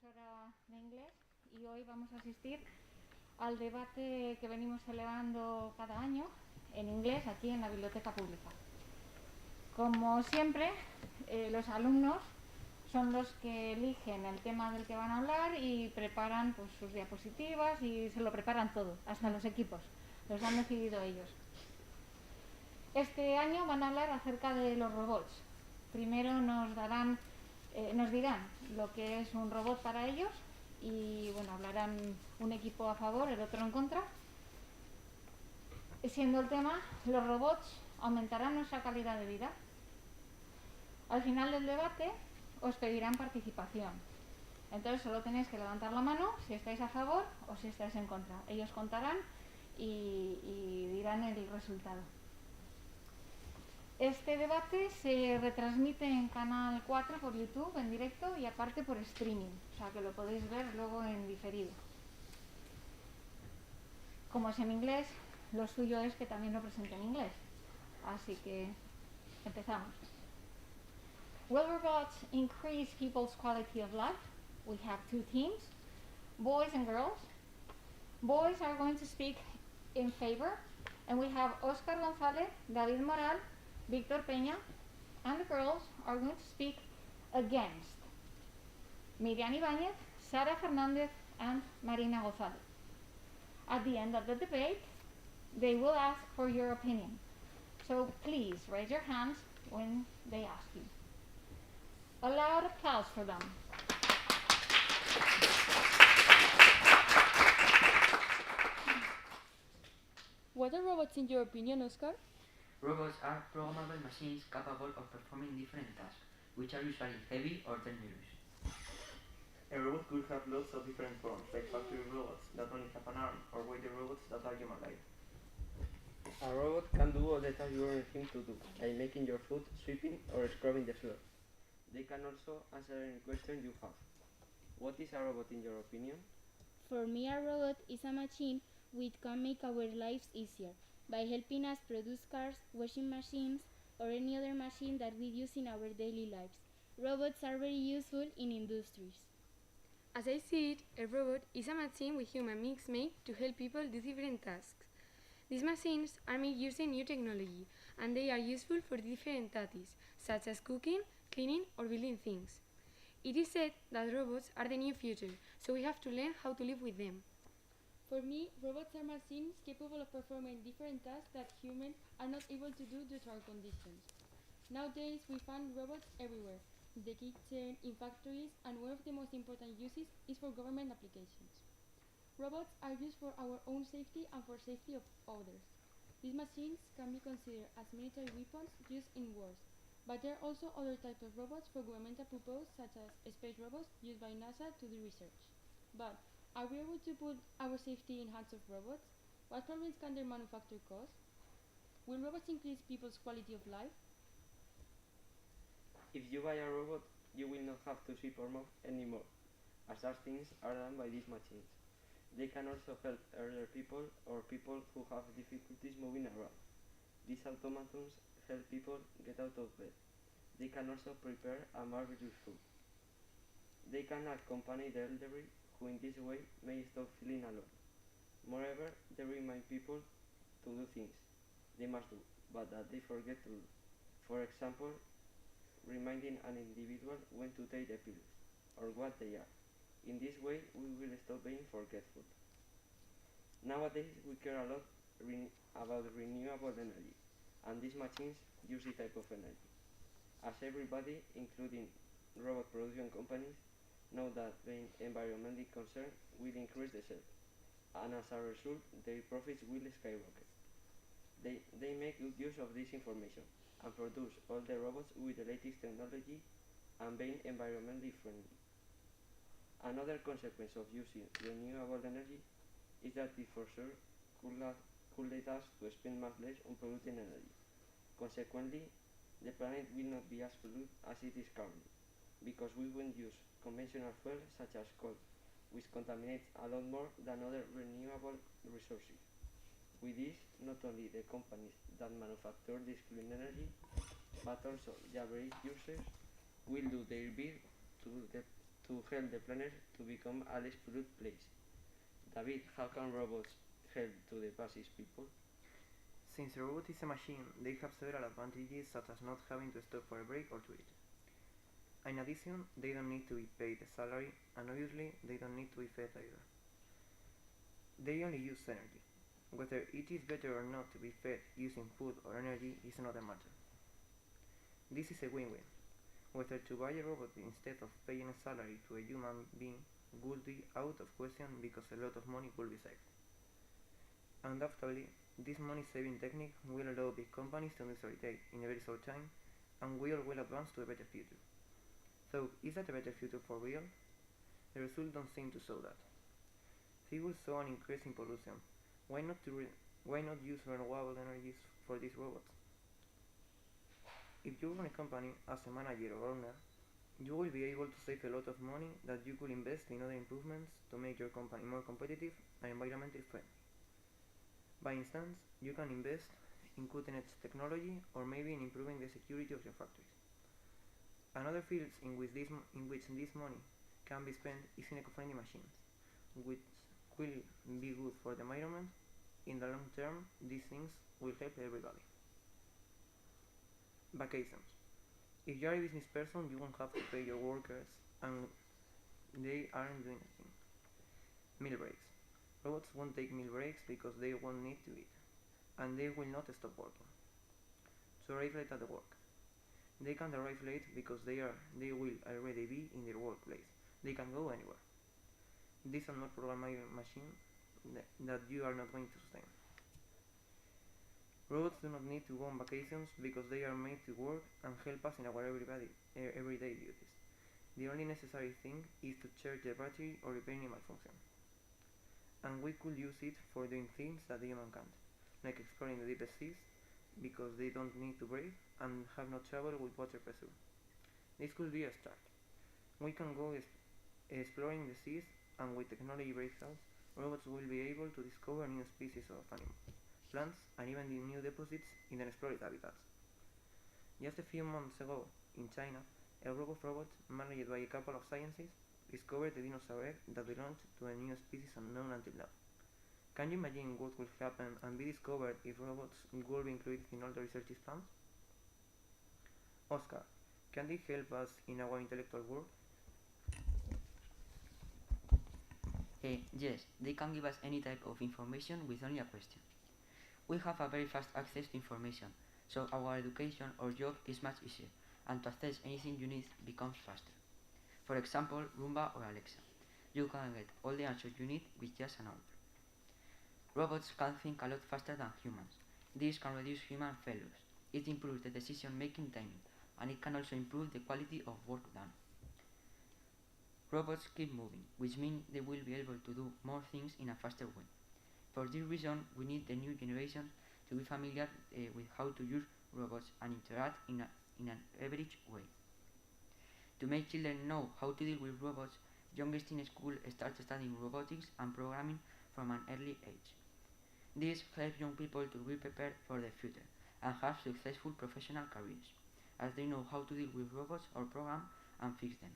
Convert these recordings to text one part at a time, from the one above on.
profesora de inglés y hoy vamos a asistir al debate que venimos celebrando cada año en inglés aquí en la biblioteca pública. Como siempre, los alumnos son los que eligen el tema del que van a hablar y preparan pues, sus diapositivas y se lo preparan todo, hasta los equipos, los han decidido ellos. Este año van a hablar acerca de los robots. Primero nos dirán lo que es un robot para ellos y bueno, hablarán un equipo a favor, el otro en contra. Siendo el tema, ¿los robots aumentarán nuestra calidad de vida? Al final del debate os pedirán participación. Entonces solo tenéis que levantar la mano si estáis a favor o si estáis en contra. Ellos contarán y dirán el resultado. Este debate se retransmite en Canal 4 por YouTube en directo y aparte por streaming, o sea que lo podéis ver luego en diferido. Como es en inglés, lo suyo es que también lo presente en inglés. Así que empezamos. Will robots increase people's quality of life? We have two teams, boys and girls. Boys are going to speak in favor, and we have Oscar González, David Moral, Víctor Peña, and the girls are going to speak against. Miriam Ibáñez, Sara Fernández, and Marina González. At the end of the debate, they will ask for your opinion. So please raise your hands when they ask you. A loud applause for them. What are robots in your opinion, Oscar? Robots are programmable machines capable of performing different tasks, which are usually heavy or dangerous. A robot could have lots of different forms, like factory robots that only have an arm, or waiter robots that are human-like. A robot can do all the tasks you want him to do, like making your food, sweeping, or scrubbing the floor. They can also answer any question you have. What is a robot in your opinion? For me, a robot is a machine which can make our lives easier by helping us produce cars, washing machines, or any other machine that we use in our daily lives. Robots are very useful in industries. As I see it, a robot is a machine with human beings made to help people do different tasks. These machines are made using new technology, and they are useful for different tasks, such as cooking, cleaning, or building things. It is said that robots are the new future, so we have to learn how to live with them. For me, robots are machines capable of performing different tasks that humans are not able to do due to our conditions. Nowadays, we find robots everywhere, in the kitchen, in factories, and one of the most important uses is for government applications. Robots are used for our own safety and for safety of others. These machines can be considered as military weapons used in wars, but there are also other types of robots for governmental purposes, such as space robots used by NASA to do research. But are we able to put our safety in hands of robots? What problems can their manufacture cause? Will robots increase people's quality of life? If you buy a robot, you will not have to sweep or mop anymore, as such things are done by these machines. They can also help elder people or people who have difficulties moving around. These automatons help people get out of bed. They can also prepare and marvelous food. They can accompany the elderly, who in this way may stop feeling alone. Moreover, they remind people to do things they must do, but that they forget to do. For example, reminding an individual when to take the pills, or what they are. In this way, we will stop being forgetful. Nowadays, we care a lot about renewable energy, and these machines use this type of energy. As everybody, including robot production companies, know that being environmentally concerned will increase the sales, and as a result, their profits will skyrocket. They make good use of this information and produce all the robots with the latest technology and being environmentally friendly. Another consequence of using renewable energy is that it for sure could lead us to spend much less on polluting energy. Consequently, the planet will not be as polluted as it is currently, because we won't use conventional fuels such as coal, which contaminates a lot more than other renewable resources. With this, not only the companies that manufacture this clean energy, but also the average users will do their bit to to help the planet to become a less polluted place. David, how can robots help to the passive people? Since a robot is a machine, they have several advantages such as not having to stop for a break or to eat. In addition, they don't need to be paid a salary, and obviously they don't need to be fed either. They only use energy. Whether it is better or not to be fed using food or energy is another matter. This is a win-win. Whether to buy a robot instead of paying a salary to a human being would be out of question because a lot of money will be saved. Undoubtedly, this money-saving technique will allow big companies to industrialize in a very short time, and we all will advance to a better future. So, is that a better future for real? The results don't seem to show that. Figures show an increase in pollution. Why not use renewable energies for these robots? If you run a company as a manager or owner, you will be able to save a lot of money that you could invest in other improvements to make your company more competitive and environmentally friendly. By instance, you can invest in cutting-edge technology or maybe in improving the security of your factories. Another fields in which this money can be spent is in eco-friendly machines, which will be good for the environment. In the long term, these things will help everybody. Vacations. If you are a business person, you won't have to pay your workers and they aren't doing anything. Meal breaks. Robots won't take meal breaks because they won't need to eat, and they will not stop working. To arrive late at the work. They can't arrive late because they will already be in their workplace. They can go anywhere. These are not programmable machines that you are not going to sustain. Robots do not need to go on vacations because they are made to work and help us in our everyday duties. The only necessary thing is to charge the battery or repairing a malfunction. And we could use it for doing things that the human can't, like exploring the deepest seas, because they don't need to breathe and have no trouble with water pressure. This could be a start. We can go exploring the seas, and with technology breakthroughs, robots will be able to discover new species of animals, plants, and even new deposits in unexplored habitats. Just a few months ago, in China, a group of robots managed by a couple of scientists discovered a dinosaur egg that belonged to a new species unknown until now. Can you imagine what will happen and be discovered if robots will be included in all the research plans? Oscar, can they help us in our intellectual work? Yes, they can give us any type of information with only a question. We have a very fast access to information, so our education or job is much easier, and to access anything you need becomes faster. For example, Roomba or Alexa. You can get all the answers you need with just an order. Robots can think a lot faster than humans. This can reduce human failures. It improves the decision-making timing, and it can also improve the quality of work done. Robots keep moving, which means they will be able to do more things in a faster way. For this reason, we need the new generations to be familiar with how to use robots and interact in an average way. To make children know how to deal with robots, youngest in school start studying robotics and programming from an early age. This helps young people to be prepared for the future and have successful professional careers, as they know how to deal with robots or program and fix them.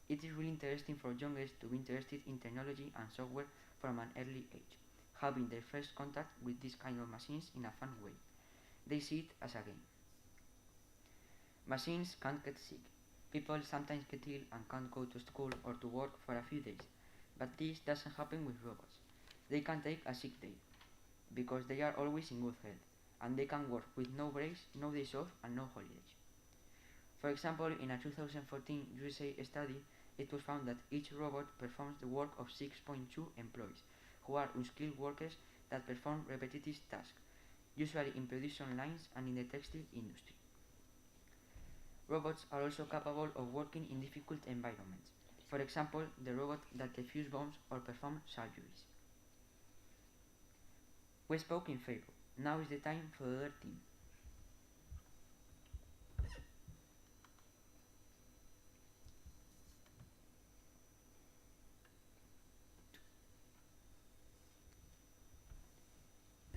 It is really interesting for youngest to be interested in technology and software from an early age, having their first contact with this kind of machines in a fun way. They see it as a game. Machines can't get sick. People sometimes get ill and can't go to school or to work for a few days, but this doesn't happen with robots. They can take a sick day, because they are always in good health, and they can work with no breaks, no days off, and no holidays. For example, in a 2014 USA study, it was found that each robot performs the work of 6.2 employees, who are unskilled workers that perform repetitive tasks, usually in production lines and in the textile industry. Robots are also capable of working in difficult environments. For example, the robot that defuse bombs or perform surgeries. We spoke in favor. Now is the time for the other team.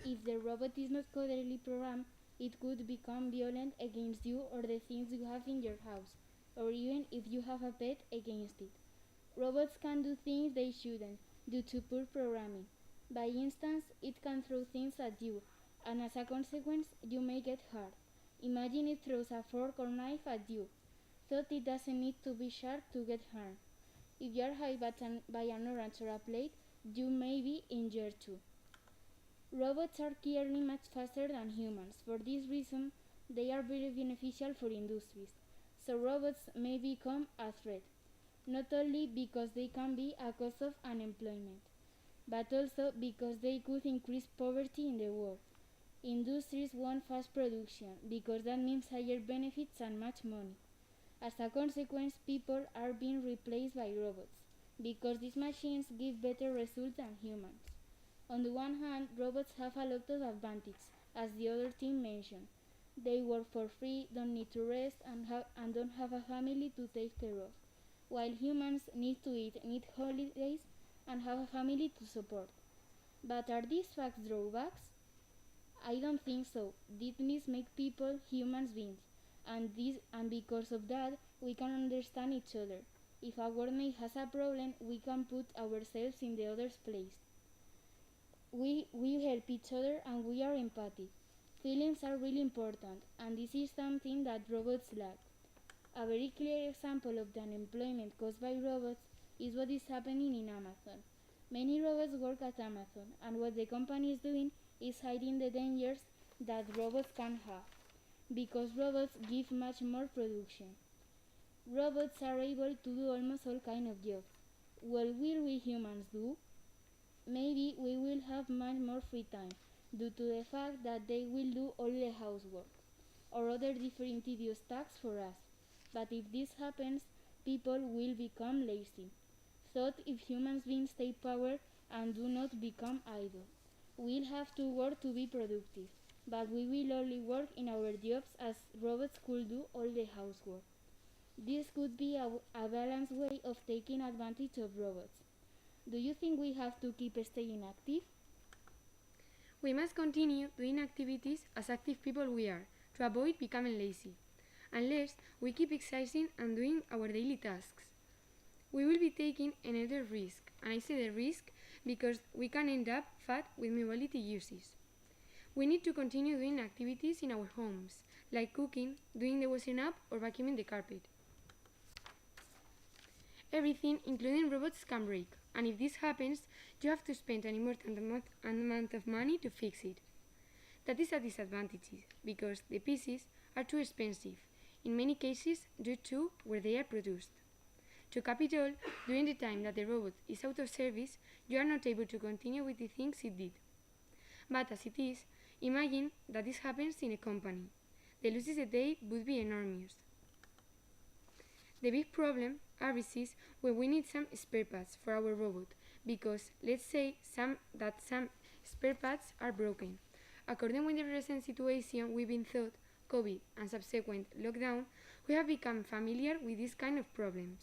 If the robot is not correctly programmed, it could become violent against you or the things you have in your house. or even if you have a pet against it. Robots can do things they shouldn't due to poor programming. By instance, it can throw things at you, and as a consequence, you may get hurt. Imagine it throws a fork or knife at you. Thought it doesn't need to be sharp to get harmed. If you are hit by an orange or a plate, you may be injured too. Robots are clearly much faster than humans. For this reason, they are very beneficial for industries. So robots may become a threat, not only because they can be a cause of unemployment, but also because they could increase poverty in the world. Industries want fast production because that means higher benefits and much money. As a consequence, people are being replaced by robots because these machines give better results than humans. On the one hand, robots have a lot of advantages, as the other team mentioned. They work for free, don't need to rest, and don't have a family to take care of, while humans need to eat, need holidays, and have a family to support. But are these facts drawbacks? I don't think so. These make people human beings, and because of that, we can understand each other. If a workmate has a problem, we can put ourselves in the other's place. We help each other and we are empathic. Feelings are really important, and this is something that robots lack. A very clear example of the unemployment caused by robots is what is happening in Amazon. Many robots work at Amazon, and what the company is doing is hiding the dangers that robots can have, because robots give much more production. Robots are able to do almost all kinds of jobs. What will we humans do? Maybe we will have much more free time due to the fact that they will do all the housework or other different tedious tasks for us. But if this happens, people will become lazy. Thought if humans beings take power and do not become idle. We'll have to work to be productive, but we will only work in our jobs as robots could do all the housework. This could be a balanced way of taking advantage of robots. Do you think we have to keep staying active? We must continue doing activities as active people we are to avoid becoming lazy, unless we keep exercising and doing our daily tasks. We will be taking another risk, and I say the risk because we can end up fat with mobility uses. We need to continue doing activities in our homes, like cooking, doing the washing up, or vacuuming the carpet. Everything, including robots, can break, and if this happens, you have to spend an important amount of money to fix it. That is a disadvantage, because the pieces are too expensive, in many cases due to where they are produced. To cap it all, during the time that the robot is out of service, you are not able to continue with the things it did. But as it is, imagine that this happens in a company. The losses a day would be enormous. The big problem arises when we need some spare parts for our robot, because let's say some spare parts are broken. According with the recent situation we've been through, COVID and subsequent lockdown, we have become familiar with this kind of problems.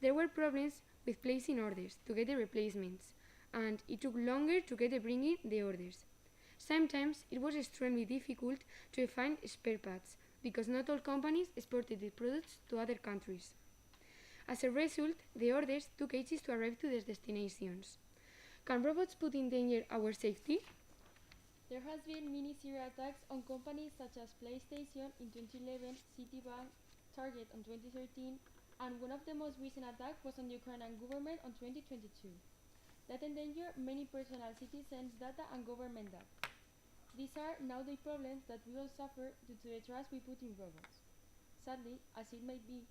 There were problems with placing orders to get the replacements, and it took longer to get bringing the orders. Sometimes it was extremely difficult to find spare parts, because not all companies exported the products to other countries. As a result, the orders took ages to arrive to their destinations. Can robots put in danger our safety? There has been many serial attacks on companies such as PlayStation in 2011, Citibank, Target in 2013, and one of the most recent attacks was on the Ukrainian government in 2022. That endanger many personal citizens' data and government data. These are now the problems that we all suffer due to the trust we put in robots. Sadly, as it may be,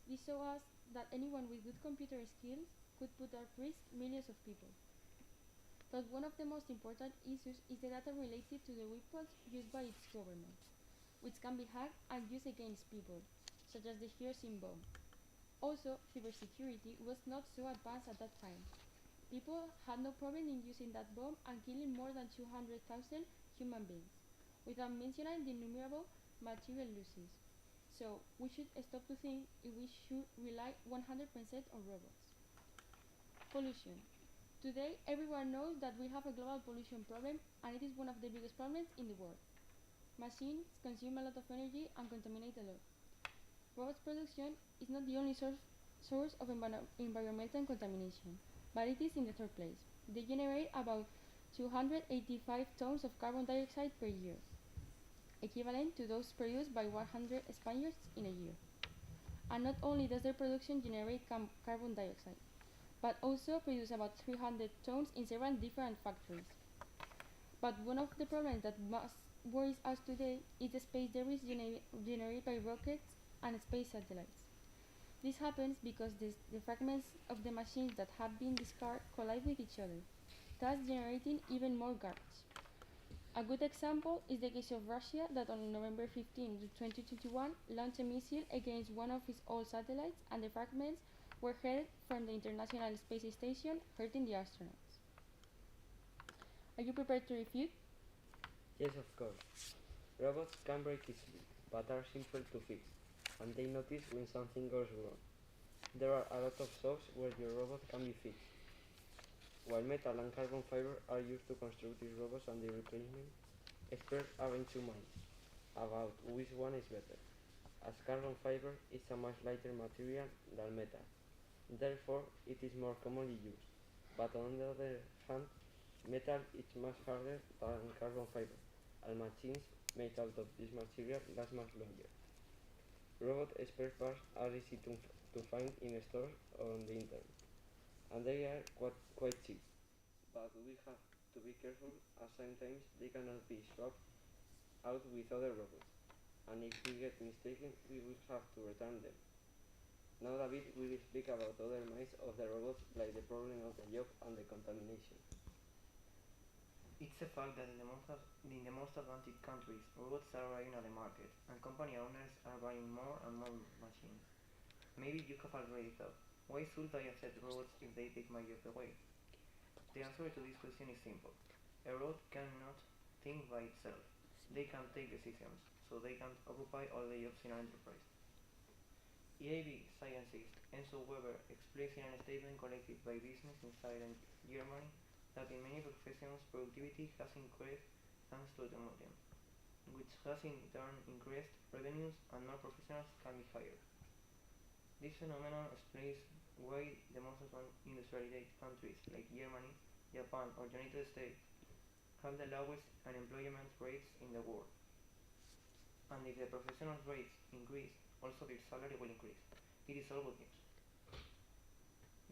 this shows us that anyone with good computer skills could put at risk millions of people. But one of the most important issues is the data related to the weapons used by its government, which can be hacked and used against people, such as the Hiroshima bomb. Also, cybersecurity was not so advanced at that time. People had no problem in using that bomb and killing more than 200,000 human beings, without mentioning the innumerable material losses. So, we should stop to think if we should rely 100% on robots. Pollution. Today, everyone knows that we have a global pollution problem, and it is one of the biggest problems in the world. Machines consume a lot of energy and contaminate a lot. robots production is not the only source of environmental contamination, but it is in the third place. They generate about 285 tons of carbon dioxide per year, equivalent to those produced by 100 Spaniards in a year. And not only does their production generate carbon dioxide, but also produce about 300 tons in several different factories. But one of the problems that most worries us today is the space debris generated by rockets and space satellites. This happens because the fragments of the machines that have been discarded collide with each other, thus generating even more garbage. A good example is the case of Russia that on November 15, 2021 launched a missile against one of its old satellites, and the fragments were headed from the International Space Station, hurting the astronauts. Are you prepared to refute? Yes, of course. Robots can break easily, but are simple to fix, and they notice when something goes wrong. There are a lot of shops where your robot can be fixed. While metal and carbon fiber are used to construct these robots and their replacement, experts are in two minds about which one is better, as carbon fiber is a much lighter material than metal. Therefore, it is more commonly used. But on the other hand, metal is much harder than carbon fiber, and machines made out of this material last much longer. Robot spare parts are easy to find in stores or on the internet, and they are quite cheap. But we have to be careful, as sometimes they cannot be swapped out with other robots, and if we get mistaken, we will have to return them. Now David will speak about other myths of the robots, like the problem of the job and the contamination. It's a fact that in the most advanced countries, robots are arriving at the market, and company owners are buying more and more machines. Maybe you have already thought, why should I accept robots if they take my job away? The answer to this question is simple. A robot cannot think by itself. They can take decisions, so they can occupy all the jobs in an enterprise. EIB scientist Enzo Weber explains in a statement collected by Business Insider Germany that in many professions productivity has increased thanks to automation, which has in turn increased revenues and more professionals can be hired. This phenomenon explains why the most industrialized countries like Germany, Japan or United States have the lowest unemployment rates in the world. And if the professional rates increase, also their salary will increase. It is all good news.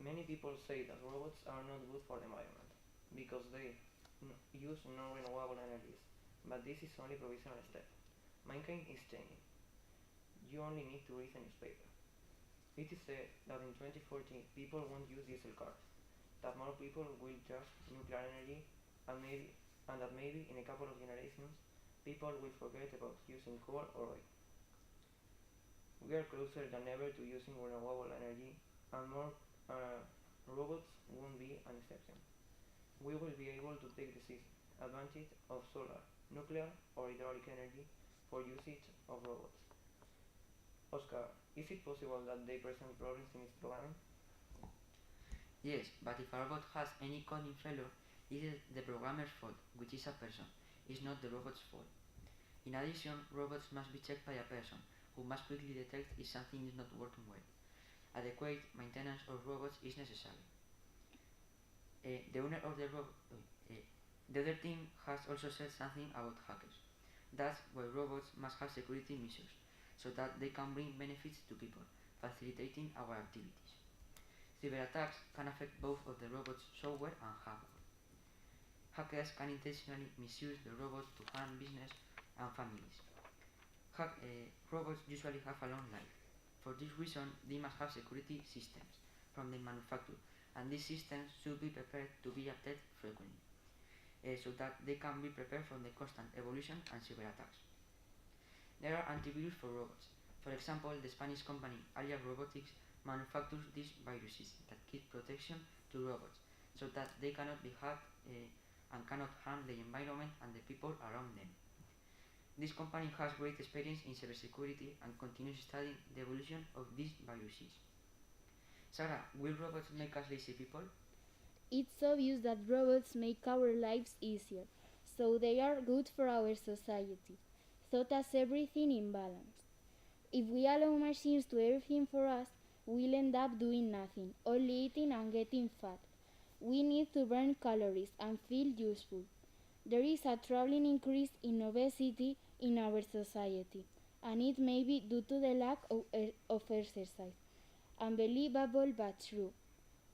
Many people say that robots are not good for the environment because they use non-renewable energies, but this is only a provisional step. Mankind is changing. You only need to read a newspaper. It is said that in 2040 people won't use diesel cars, that more people will just nuclear energy, and that maybe in a couple of generations people will forget about using coal or oil. We are closer than ever to using renewable energy, and more robots won't be an exception. We will be able to take advantage of solar, nuclear or hydraulic energy for usage of robots. Oscar, is it possible that they present problems in its programming? Yes, but if a robot has any coding failure, it is the programmer's fault, which is a person. It's not the robot's fault. In addition, robots must be checked by a person, who must quickly detect if something is not working well. Adequate maintenance of robots is necessary. The owner of the other team has also said something about hackers. That's why robots must have security measures, so that they can bring benefits to people, facilitating our activities. Cyberattacks can affect both of the robot's software and hardware. Hackers can intentionally misuse the robots to harm business and families. Robots usually have a long life. For this reason, they must have security systems from the manufacturer, and these systems should be prepared to be updated frequently, so that they can be prepared for the constant evolution and cyber attacks. There are antivirus for robots. For example, the Spanish company Alia Robotics manufactures these viruses that give protection to robots, so that they cannot be hacked and cannot harm the environment and the people around them. This company has great experience in cybersecurity and continues studying the evolution of these viruses. Sarah, will robots make us lazy people? It's obvious that robots make our lives easier, so they are good for our society, thought as everything in balance. If we allow machines to do everything for us, we'll end up doing nothing, only eating and getting fat. We need to burn calories and feel useful. There is a troubling increase in obesity in our society, and it may be due to the lack of exercise. Unbelievable but true.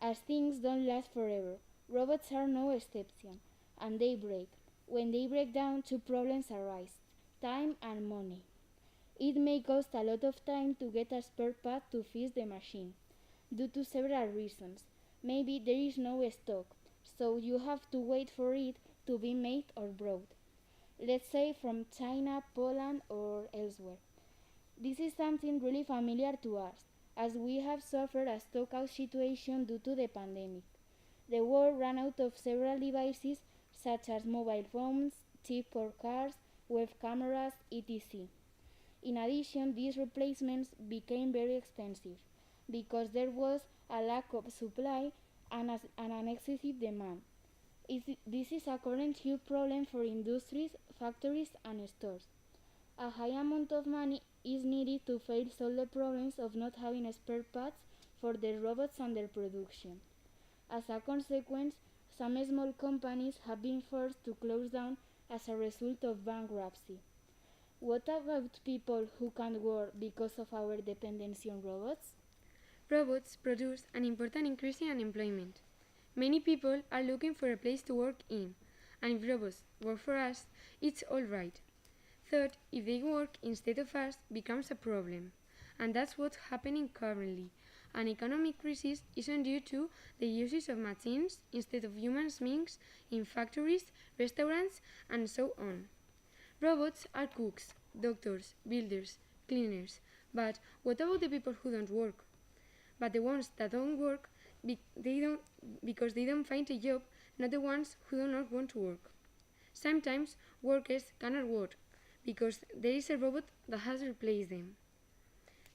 As things don't last forever, robots are no exception, and they break. When they break down, two problems arise: time and money. It may cost a lot of time to get a spare part to fix the machine, due to several reasons. Maybe there is no stock, so you have to wait for it to be made or brought. Let's say from China, Poland, or elsewhere. This is something really familiar to us, as we have suffered a stockout situation due to the pandemic. The world ran out of several devices such as mobile phones, chips for cars, web cameras, etc. In addition, these replacements became very expensive because there was a lack of supply and an excessive demand. This is a current huge problem for industries, factories, and stores. A high amount of money is needed to solve the problems of not having spare parts for the robots under production. As a consequence, some small companies have been forced to close down as a result of bankruptcy. What about people who can't work because of our dependency on robots? Robots produce an important increase in unemployment. Many people are looking for a place to work in, and if robots work for us, it's alright. Third, if they work instead of us becomes a problem, and that's what's happening currently. An economic crisis isn't due to the usage of machines instead of human beings in factories, restaurants, and so on. Robots are cooks, doctors, builders, cleaners, but what about the people who don't work? But the ones that don't work, because they don't find a job, not the ones who do not want to work. Sometimes workers cannot work because there is a robot that has replaced them.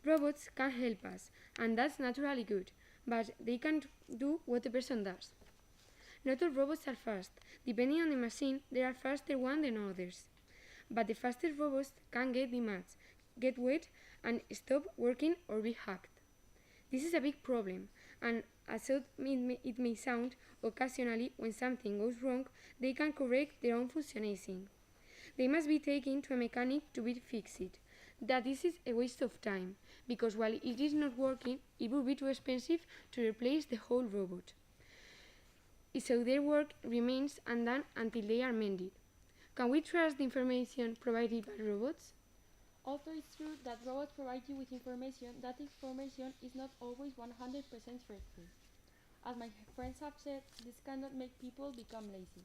Robots can help us, and that's naturally good, but they can't do what a person does. Not all robots are fast. Depending on the machine, there are faster ones than others. But the fastest robots can get damaged, get wet, and stop working or be hacked. This is a big problem, and as it may sound, occasionally when something goes wrong, they can correct their own functioning. They must be taken to a mechanic to be fixed. That this is a waste of time, because while it is not working, it would be too expensive to replace the whole robot. So their work remains undone until they are mended. Can we trust the information provided by robots? Although it's true that robots provide you with information, that information is not always 100% truthful. As my friends have said, this cannot make people become lazy.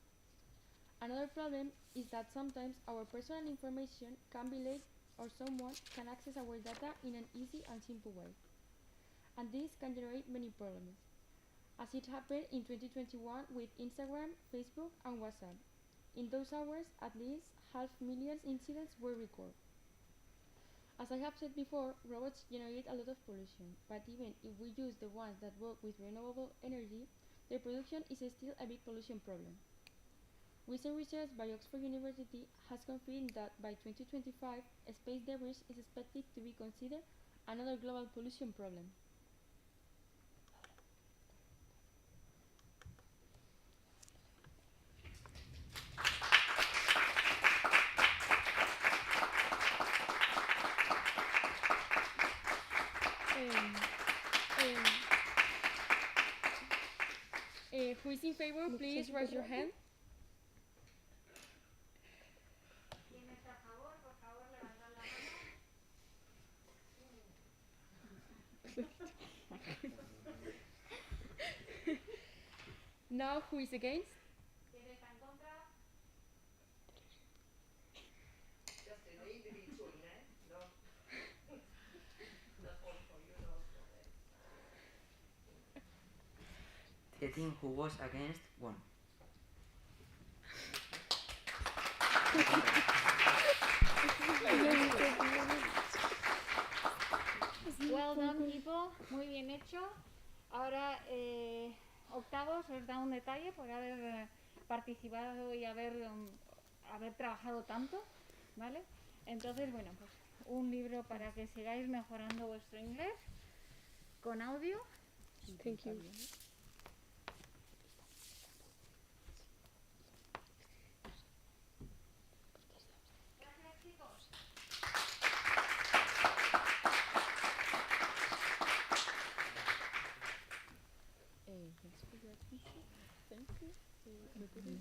Another problem is that sometimes our personal information can be leaked or someone can access our data in an easy and simple way. And this can generate many problems, as it happened in 2021 with Instagram, Facebook, and WhatsApp. In those hours, at least 500,000 incidents were recorded. As I have said before, robots generate a lot of pollution, but even if we use the ones that work with renewable energy, their production is still a big pollution problem. Recent research by Oxford University has confirmed that by 2025, space debris is expected to be considered another global pollution problem. Who is in favor, please raise your hand. Now, who is against? The team who was against won. Well done, people. Muy bien hecho. Ahora, octavos, os da un detalle por haber participado y haber trabajado tanto, ¿vale? Entonces, bueno, pues un libro para que sigáis mejorando vuestro inglés con audio. Thank you. Gracias, chicos.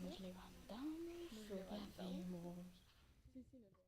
Nos levantamos, lo que hacemos. Sí, no.